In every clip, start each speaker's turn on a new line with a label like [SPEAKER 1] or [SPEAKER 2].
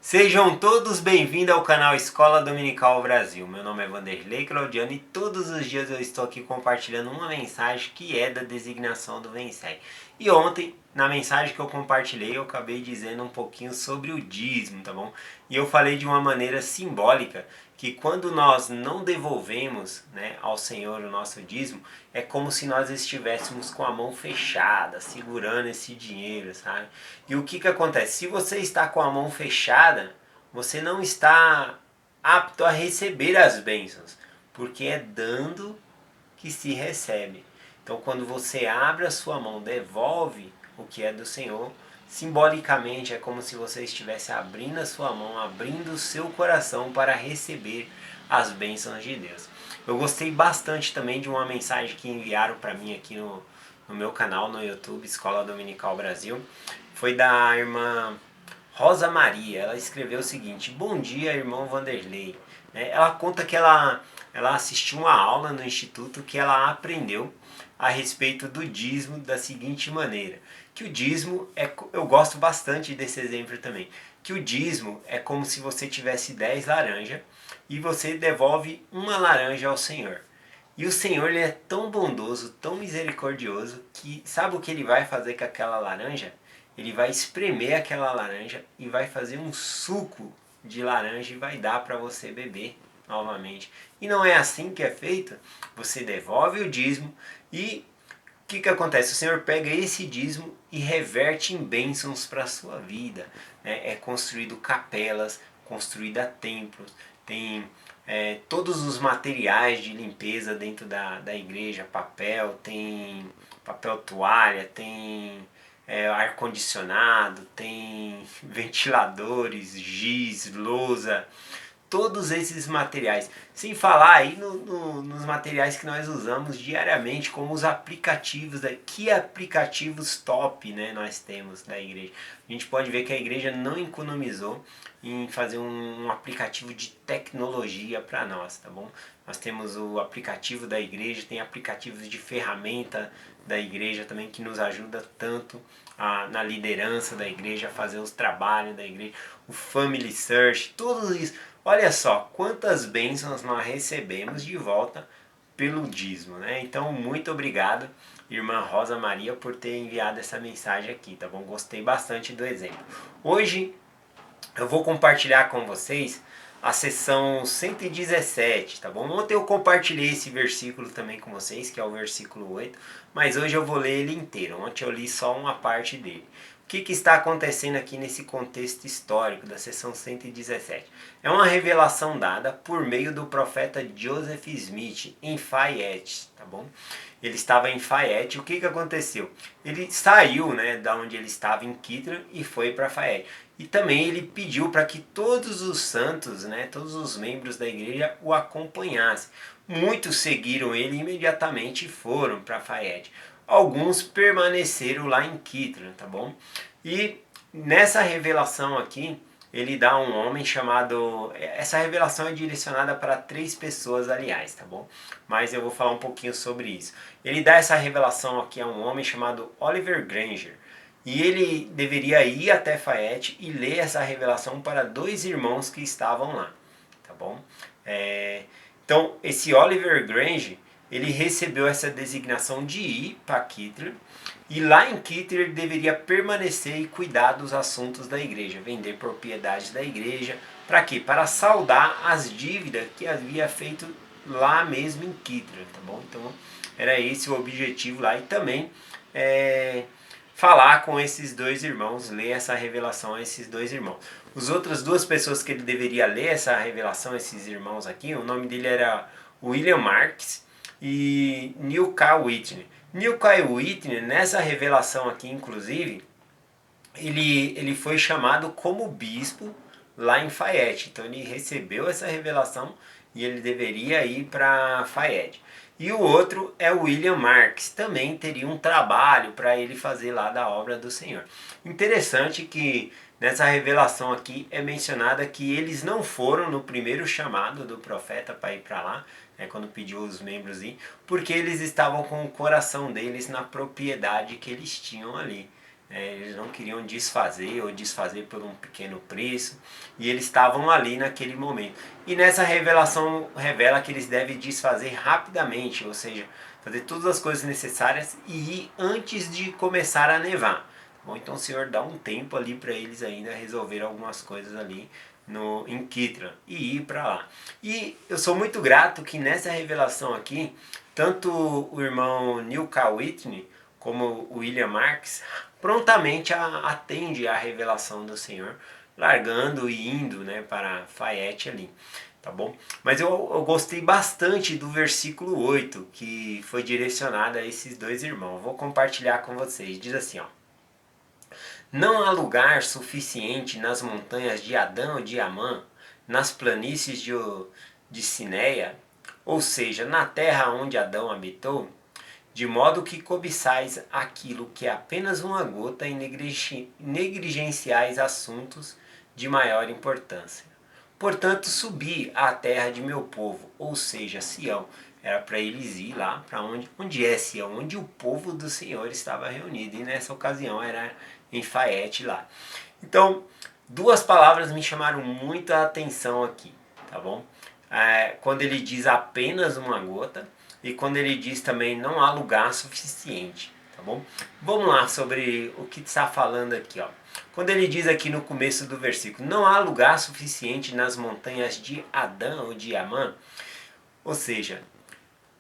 [SPEAKER 1] Sejam todos bem-vindos ao canal Escola Dominical Brasil. Meu nome é Vanderlei Claudiano e todos os dias eu estou aqui compartilhando uma mensagem que é da designação do Vencei. E ontem, na mensagem que eu compartilhei, eu acabei dizendo um pouquinho sobre o dízimo, tá bom? E eu falei de uma maneira simbólica que quando nós não devolvemos, né, ao Senhor o nosso dízimo, é como se nós estivéssemos com a mão fechada, segurando esse dinheiro, sabe? E o que acontece? Se você está com a mão fechada, você não está apto a receber as bênçãos, porque é dando que se recebe. Então, quando você abre a sua mão, devolve o que é do Senhor, simbolicamente é como se você estivesse abrindo a sua mão, abrindo o seu coração para receber as bênçãos de Deus. Eu gostei bastante também de uma mensagem que enviaram para mim aqui no meu canal no YouTube, Escola Dominical Brasil. Foi da irmã Rosa Maria. Ela escreveu o seguinte: Bom dia, irmão Vanderlei. Ela conta que ela assistiu uma aula no instituto que ela aprendeu a respeito do dízimo da seguinte maneira: que o dízimo é, eu gosto bastante desse exemplo também, que o dízimo é como se você tivesse 10 laranjas e você devolve uma laranja ao Senhor. E o Senhor, ele é tão bondoso, tão misericordioso, que sabe o que ele vai fazer com aquela laranja? Ele vai espremer aquela laranja e vai fazer um suco de laranja e vai dar para você beber novamente. E não é assim que é feito. Você devolve o dízimo e o que acontece? O Senhor pega esse dízimo e reverte em bênçãos para a sua vida. É construído capelas, construída templos, tem todos os materiais de limpeza dentro da igreja, papel, tem papel toalha, tem ar-condicionado, tem ventiladores, giz, lousa, todos esses materiais. Sem falar aí nos materiais que nós usamos diariamente, como os aplicativos. Que aplicativos top, né, nós temos da igreja. A gente pode ver que a igreja não economizou em fazer um aplicativo de tecnologia para nós, tá bom? Nós temos o aplicativo da igreja, tem aplicativos de ferramenta da igreja também que nos ajuda tanto na liderança da igreja, a fazer os trabalhos da igreja, o Family Search, tudo isso. Olha só quantas bênçãos nós recebemos de volta pelo dízimo, né? Então, muito obrigado, irmã Rosa Maria, por ter enviado essa mensagem aqui, tá bom? Gostei bastante do exemplo. Hoje eu vou compartilhar com vocês a sessão 117, tá bom? Ontem eu compartilhei esse versículo também com vocês, que é o versículo 8, mas hoje eu vou ler ele inteiro. Ontem eu li só uma parte dele. O que está acontecendo aqui nesse contexto histórico da sessão 117? É uma revelação dada por meio do profeta Joseph Smith em Fayette, tá bom? Ele estava em Fayette. O que aconteceu? Ele saiu, né, da onde ele estava em Kitron e foi para Fayette. E também ele pediu para que todos os santos, né, todos os membros da igreja o acompanhassem. Muitos seguiram ele imediatamente e foram para Fayette. Alguns permaneceram lá em Kitron, tá bom? E nessa revelação aqui, ele dá um homem chamado... Essa revelação é direcionada para 3 pessoas, aliás, tá bom? Mas eu vou falar um pouquinho sobre isso. Ele dá essa revelação aqui a um homem chamado Oliver Granger. E ele deveria ir até Fayette e ler essa revelação para 2 irmãos que estavam lá, tá bom? Então, esse Oliver Granger, ele recebeu essa designação de ir para Kitron, e lá em Kitron ele deveria permanecer e cuidar dos assuntos da igreja, vender propriedades da igreja. Para quê? Para saldar as dívidas que havia feito lá mesmo em Kitron, tá bom? Então, era esse o objetivo lá. E também falar com esses 2 irmãos, ler essa revelação a esses 2 irmãos. As outras 2 pessoas que ele deveria ler essa revelação, esses irmãos aqui, o nome dele era William Marks e Neil K. Whitney. Neil K. Whitney, nessa revelação aqui, inclusive, ele foi chamado como bispo lá em Fayette. Então ele recebeu essa revelação e ele deveria ir para Fayette. E o outro é o William Marks, também teria um trabalho para ele fazer lá da obra do Senhor. Interessante que nessa revelação aqui é mencionada que eles não foram no primeiro chamado do profeta para ir para lá, quando pediu os membros ir, porque eles estavam com o coração deles na propriedade que eles tinham ali. Eles não queriam desfazer ou desfazer por um pequeno preço, e eles estavam ali naquele momento. E nessa revelação revela que eles devem desfazer rapidamente, ou seja, fazer todas as coisas necessárias e ir antes de começar a nevar. Bom, então o Senhor dá um tempo ali para eles ainda resolver algumas coisas ali em Kitra e ir para lá. E eu sou muito grato que nessa revelação aqui, tanto o irmão Neil K. Whitney como o William Marks prontamente atende à revelação do Senhor, largando e indo, né, para Fayette ali. Tá bom? Mas eu gostei bastante do versículo 8, que foi direcionado a esses dois irmãos. Vou compartilhar com vocês. Diz assim, ó: não há lugar suficiente nas montanhas de Adão e de Amã, nas planícies de Sinéia, ou seja, na terra onde Adão habitou, de modo que cobiçais aquilo que é apenas uma gota e negligenciais assuntos de maior importância. Portanto, subi à terra de meu povo, ou seja, Sião. Era para eles ir lá para onde é Sião, onde o povo do Senhor estava reunido. E nessa ocasião era em Fayette lá. Então, duas palavras me chamaram muita atenção aqui, tá bom? Quando ele diz apenas uma gota e quando ele diz também não há lugar suficiente, tá bom? Vamos lá sobre o que está falando aqui, ó. Quando ele diz aqui no começo do versículo, não há lugar suficiente nas montanhas de Adão ou de Amã, ou seja,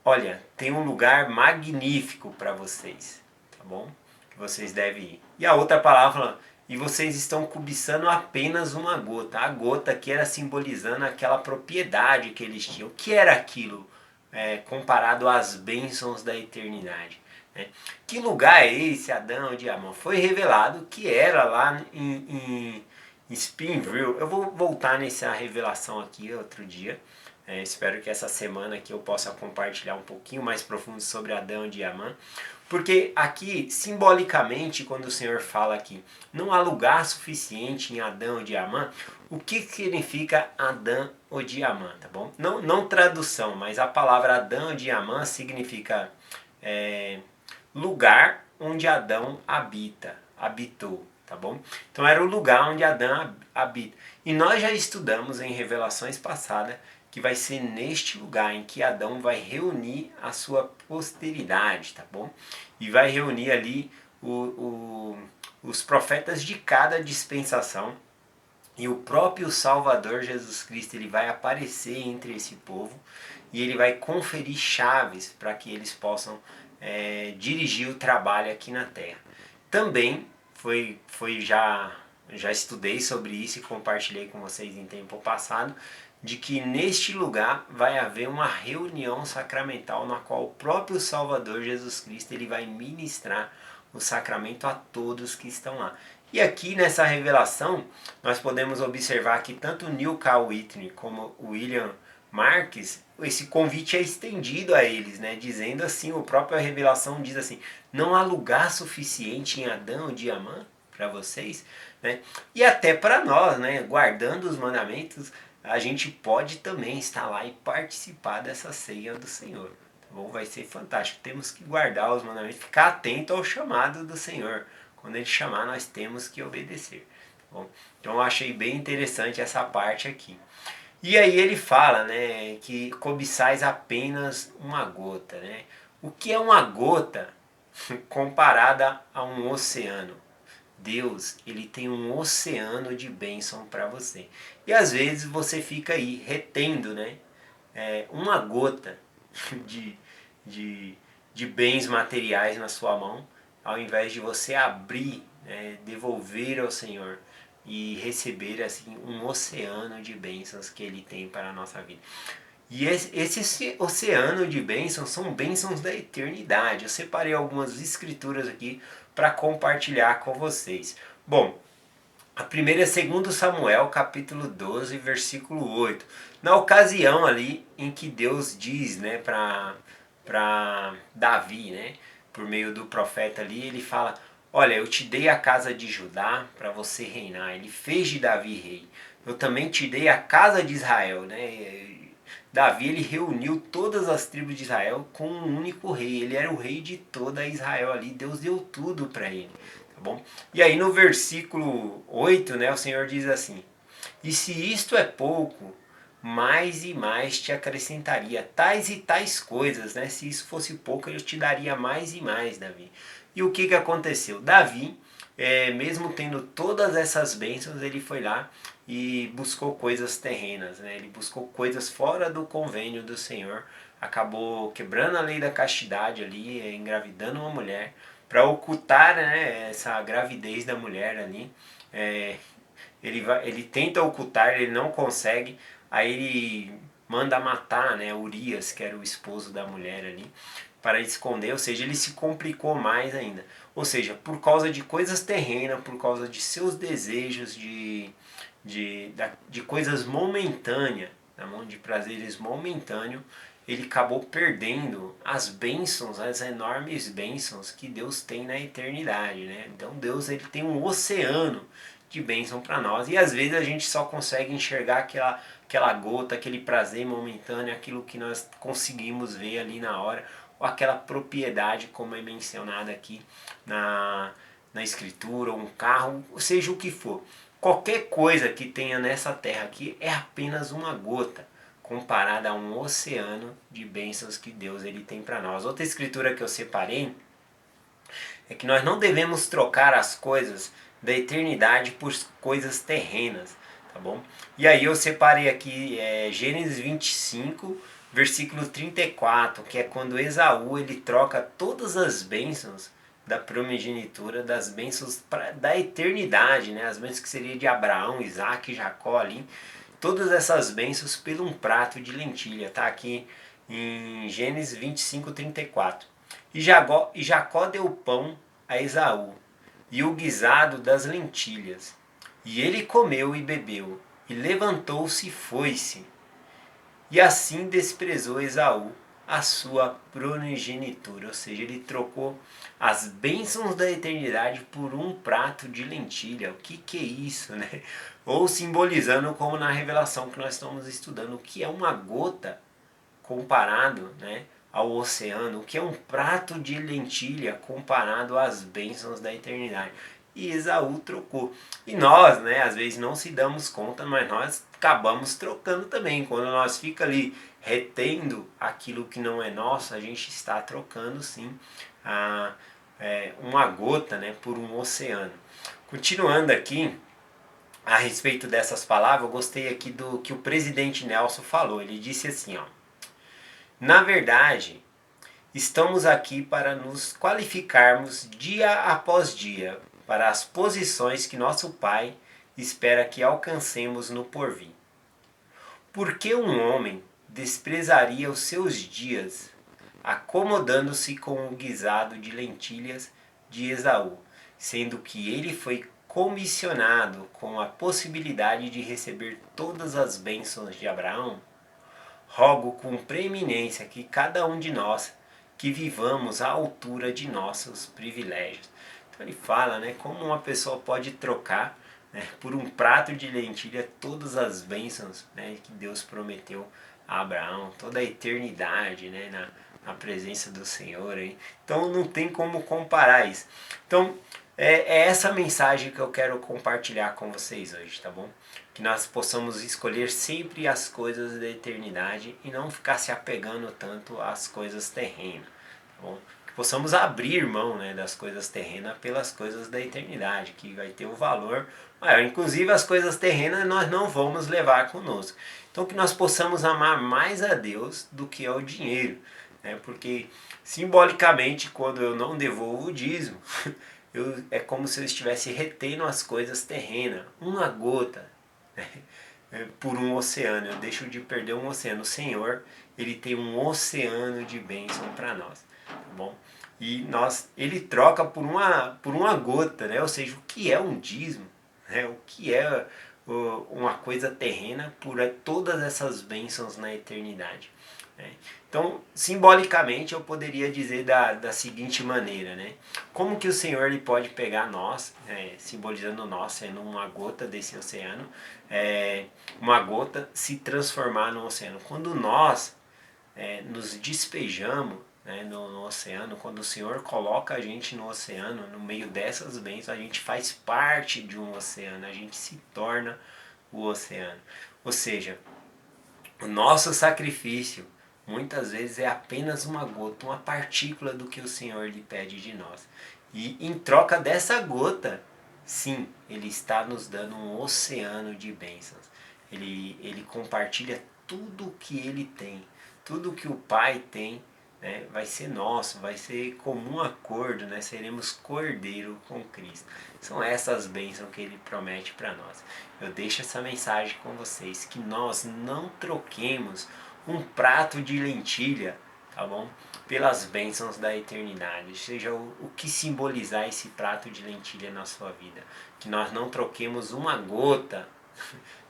[SPEAKER 1] olha, tem um lugar magnífico para vocês, tá bom? Que vocês devem ir. E a outra palavra, e vocês estão cobiçando apenas uma gota. A gota que era simbolizando aquela propriedade que eles tinham. O que era aquilo comparado às bênçãos da eternidade? Né? Que lugar é esse, Adão de Amã? Foi revelado que era lá em Springville. Eu vou voltar nessa revelação aqui outro dia. Espero que essa semana aqui eu possa compartilhar um pouquinho mais profundo sobre Adão e Amã. Porque aqui, simbolicamente, quando o Senhor fala aqui, não há lugar suficiente em Adão e Amã, o que significa Adão ou Amã, tá bom? Não tradução, mas a palavra Adão e Amã significa lugar onde Adão habitou, tá bom? Então era o lugar onde Adão habita. E nós já estudamos em revelações passadas que vai ser neste lugar em que Adão vai reunir a sua posteridade, tá bom? E vai reunir ali os profetas de cada dispensação. E o próprio Salvador Jesus Cristo ele vai aparecer entre esse povo e ele vai conferir chaves para que eles possam dirigir o trabalho aqui na terra. Também já estudei sobre isso e compartilhei com vocês em tempo passado, de que neste lugar vai haver uma reunião sacramental na qual o próprio Salvador Jesus Cristo ele vai ministrar o sacramento a todos que estão lá. E aqui nessa revelação nós podemos observar que tanto Neil K. Whitney como William Marks, esse convite é estendido a eles, né? Dizendo assim, a própria revelação diz assim, não há lugar suficiente em Adão de Amã para vocês, né? E até para nós, né? Guardando os mandamentos, a gente pode também estar lá e participar dessa ceia do Senhor. Tá bom? Vai ser fantástico. Temos que guardar os mandamentos, ficar atento ao chamado do Senhor. Quando ele chamar, nós temos que obedecer. Tá bom? Então eu achei bem interessante essa parte aqui. E aí ele fala, né, que cobiçais apenas uma gota, né? O que é uma gota comparada a um oceano? Deus, ele tem um oceano de bênção para você. E às vezes você fica aí retendo, né, uma gota de, de bens materiais na sua mão, ao invés de você abrir, né, devolver ao Senhor e receber assim um oceano de bênçãos que ele tem para a nossa vida. E esse oceano de bênçãos são bênçãos da eternidade. Eu separei algumas escrituras aqui para compartilhar com vocês. Bom, a primeira é 2 Samuel, capítulo 12, versículo 8. Na ocasião ali em que Deus diz, né, para Davi, né, por meio do profeta ali, ele fala: olha, eu te dei a casa de Judá para você reinar. Ele fez de Davi rei. Eu também te dei a casa de Israel, né? Davi ele reuniu todas as tribos de Israel com um único rei. Ele era o rei de toda Israel ali. Deus deu tudo para ele. Tá bom? E aí no versículo 8, né, o Senhor diz assim: e se isto é pouco, mais e mais te acrescentaria tais e tais coisas, né? Se isso fosse pouco, eu te daria mais e mais, Davi. E o que aconteceu? Davi, mesmo tendo todas essas bênçãos, ele foi lá e buscou coisas terrenas, né? Ele buscou coisas fora do convênio do Senhor, acabou quebrando a lei da castidade ali, engravidando uma mulher, para ocultar, né, essa gravidez da mulher ali. É, ele tenta ocultar, ele não consegue, aí ele manda matar, né, Urias, que era o esposo da mulher ali, para esconder, ou seja, ele se complicou mais ainda. Ou seja, por causa de coisas terrenas, por causa de seus desejos, de coisas momentâneas, de prazeres momentâneos, ele acabou perdendo as bênçãos, as enormes bênçãos que Deus tem na eternidade, né? Então Deus, ele tem um oceano de bênção para nós, e às vezes a gente só consegue enxergar aquela gota, aquele prazer momentâneo, aquilo que nós conseguimos ver ali na hora, ou aquela propriedade como é mencionada aqui na escritura, um carro, seja o que for. Qualquer coisa que tenha nessa terra aqui é apenas uma gota comparada a um oceano de bênçãos que Deus ele tem para nós. Outra escritura que eu separei é que nós não devemos trocar as coisas da eternidade por coisas terrenas, tá bom? E aí eu separei aqui Gênesis 25, versículo 34, que é quando Esaú ele troca todas as bênçãos da primogenitura, das bênçãos da eternidade, né? As bênçãos que seria de Abraão, Isaac e Jacó ali, todas essas bênçãos por um prato de lentilha, tá aqui em Gênesis 25, 34. E Jacó deu pão a Esaú, e o guisado das lentilhas. E ele comeu e bebeu, e levantou-se e foi-se. E assim desprezou Esaú a sua primogenitura. Ou seja, ele trocou as bênçãos da eternidade por um prato de lentilha. O que é isso, né? Ou simbolizando, como na revelação que nós estamos estudando, o que é uma gota comparado, né, ao oceano, o que é um prato de lentilha comparado às bênçãos da eternidade. E Esaú trocou. E nós, né, às vezes não se damos conta, mas nós acabamos trocando também. Quando nós fica ali retendo aquilo que não é nosso, a gente está trocando sim uma gota, né, por um oceano. Continuando aqui, a respeito dessas palavras, eu gostei aqui do que o presidente Nelson falou. Ele disse assim, ó: na verdade, estamos aqui para nos qualificarmos dia após dia para as posições que nosso Pai espera que alcancemos no porvir. Por que um homem desprezaria os seus dias, acomodando-se com o guisado de lentilhas de Esaú, sendo que ele foi comissionado com a possibilidade de receber todas as bênçãos de Abraão? Rogo com preeminência que cada um de nós que vivamos à altura de nossos privilégios. Então ele fala, né, como uma pessoa pode trocar, né, por um prato de lentilha todas as bênçãos, né, que Deus prometeu a Abraão, toda a eternidade, né, na presença do Senhor. Hein? Então não tem como comparar isso. Então é essa mensagem que eu quero compartilhar com vocês hoje, tá bom? Que nós possamos escolher sempre as coisas da eternidade e não ficar se apegando tanto às coisas terrenas, tá bom? Que possamos abrir mão, né, das coisas terrenas pelas coisas da eternidade, que vai ter um valor maior. Inclusive as coisas terrenas nós não vamos levar conosco. Então que nós possamos amar mais a Deus do que ao dinheiro, né? Porque simbolicamente quando eu não devolvo o dízimo, é como se eu estivesse retendo as coisas terrenas, uma gota, né, por um oceano. Eu deixo de perder um oceano. O Senhor, ele tem um oceano de bênção para nós, tá bom? E ele troca por uma gota, né? Ou seja, o que é um dízimo, né? O que é uma coisa terrena por todas essas bênçãos na eternidade. Né? Então, simbolicamente, eu poderia dizer da seguinte maneira, né? Como que o Senhor ele pode pegar nós, simbolizando nós sendo uma gota desse oceano, uma gota se transformar no oceano. Quando nós nos despejamos né, no oceano, quando o Senhor coloca a gente no oceano, no meio dessas bênçãos, a gente faz parte de um oceano, a gente se torna o oceano. Ou seja, o nosso sacrifício muitas vezes é apenas uma gota, uma partícula do que o Senhor lhe pede de nós. E em troca dessa gota, sim, Ele está nos dando um oceano de bênçãos. Ele compartilha tudo o que Ele tem, tudo o que o Pai tem, né, vai ser nosso, vai ser comum acordo, né, seremos cordeiro com Cristo. São essas bênçãos que Ele promete para nós. Eu deixo essa mensagem com vocês, que nós não troquemos um prato de lentilha, tá bom? Pelas bênçãos da eternidade, seja o que simbolizar esse prato de lentilha na sua vida, que nós não troquemos uma gota,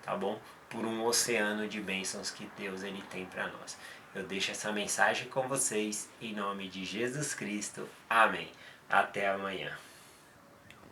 [SPEAKER 1] tá bom? Por um oceano de bênçãos que Deus ele tem para nós. Eu deixo essa mensagem com vocês em nome de Jesus Cristo. Amém. Até amanhã.